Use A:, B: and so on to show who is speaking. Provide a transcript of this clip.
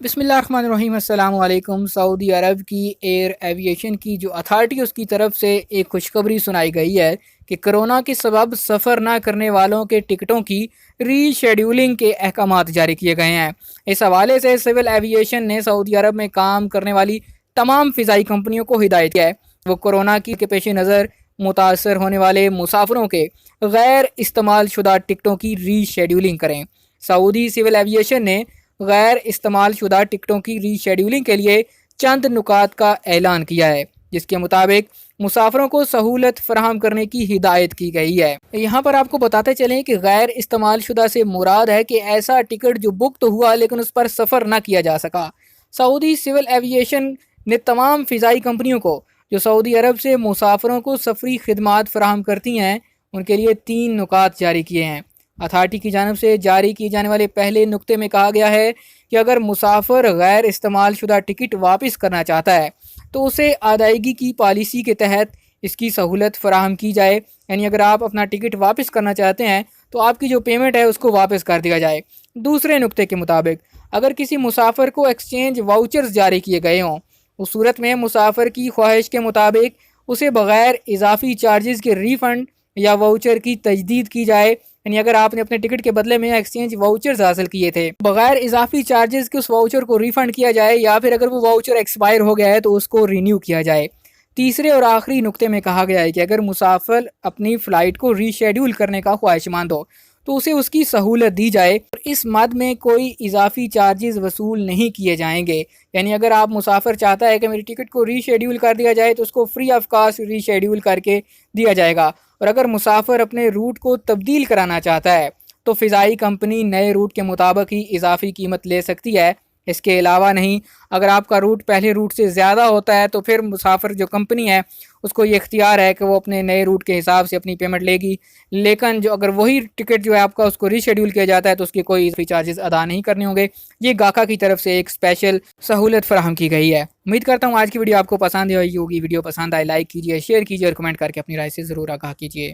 A: बिस्मिल्लाहिर्रहमानिर्रहीम। अस्सलाम वालेकुम। सऊदी अरब की एयर एविएशन की जो अथॉरिटी उसकी तरफ से एक खुशखबरी सुनाई गई है कि कोरोना के सबब सफ़र ना करने वालों के टिकटों की रीशेड्यूलिंग के अहकामात जारी किए गए हैं। इस हवाले से सिविल एविएशन ने सऊदी अरब में काम करने वाली तमाम फ़िज़ाई कंपनियों को हिदायत किया है वो कोरोना की के पेश नज़र मुतासर होने वाले मुसाफिरों के गैर इस्तेमाल शुदा टिकटों की रीशेड्यूलिंग करें। सऊदी सिविल एविएशन ने गैर इस्तेमाल शुदा टिकटों की रीशेड्यूलिंग के लिए चंद नुकात का ऐलान किया है, जिसके मुताबिक मुसाफरों को सहूलत फराहम करने की हिदायत की गई है। यहाँ पर आपको बताते चलें कि गैर इस्तेमाल शुदा से मुराद है कि ऐसा टिकट जो बुक तो हुआ लेकिन उस पर सफ़र न किया जा सका। सऊदी सिविल एविएशन ने तमाम फ़िज़ाई कंपनियों को जो सऊदी अरब से मुसाफरों को सफरी खिदमात फराहम करती हैं उनके लिए 3 नुकात जारी किए हैं। अथॉरिटी की जानिब से जारी किए जाने वाले पहले नुक्ते में कहा गया है कि अगर मुसाफिर गैर इस्तेमाल शुदा टिकट वापस करना चाहता है तो उसे अदायगी की पॉलिसी के तहत इसकी सहूलत फराहम की जाए। यानी अगर आप अपना टिकट वापस करना चाहते हैं तो आपकी जो पेमेंट है उसको वापस कर दिया जाए। दूसरे नुक्ते के मुताबिक अगर किसी मुसाफिर को एक्सचेंज वाउचर्स जारी किए गए हों उस सूरत में मुसाफिर की ख्वाहिश के मुताबिक उसे बग़ैर इजाफी चार्जेस के रिफ़ंड या वाउचर की तजदीद की जाए। यानी अगर आपने अपने टिकट के बदले में एक्सचेंज वाउचर्स हासिल किए थे बगैर इजाफी चार्जेस के उस वाउचर को रिफंड किया जाए या फिर अगर वो वाउचर एक्सपायर हो गया है तो उसको रिन्यू किया जाए। तीसरे और आखिरी नुक्ते में कहा गया है कि अगर मुसाफिर अपनी फ़्लाइट को रीशेड्यूल करने का ख्वाहिशमंद हो तो उसे उसकी सहूलत दी जाए और इस मद में कोई इजाफी चार्जेस वसूल नहीं किए जाएंगे। यानी अगर आप मुसाफिर चाहता है कि मेरी टिकट को रीशेड्यूल कर दिया जाए तो उसको फ्री ऑफ कास्ट रीशेड्यूल करके दिया जाएगा, और अगर मुसाफिर अपने रूट को तब्दील कराना चाहता है तो फ़िज़ाई कंपनी नए रूट के मुताबिक ही इजाफी कीमत ले सकती है। इसके अलावा नहीं, अगर आपका रूट पहले रूट से ज़्यादा होता है तो फिर मुसाफिर जो कंपनी है उसको ये इख्तियार है कि वो अपने नए रूट के हिसाब से अपनी पेमेंट लेगी। लेकिन जो अगर वही टिकट जो है आपका उसको रीशेड्यूल किया जाता है तो उसके कोई इजाफी चार्जेस अदा नहीं करने होंगे। ये गाका की तरफ से एक स्पेशल सहूलत फराहम की गई है। उम्मीद करता हूँ आज की वीडियो आपको पसंद आई होगी। वीडियो पसंद आए लाइक कीजिए, शेयर कीजिए और कमेंट करके अपनी राय से ज़रूर आगाह कीजिए।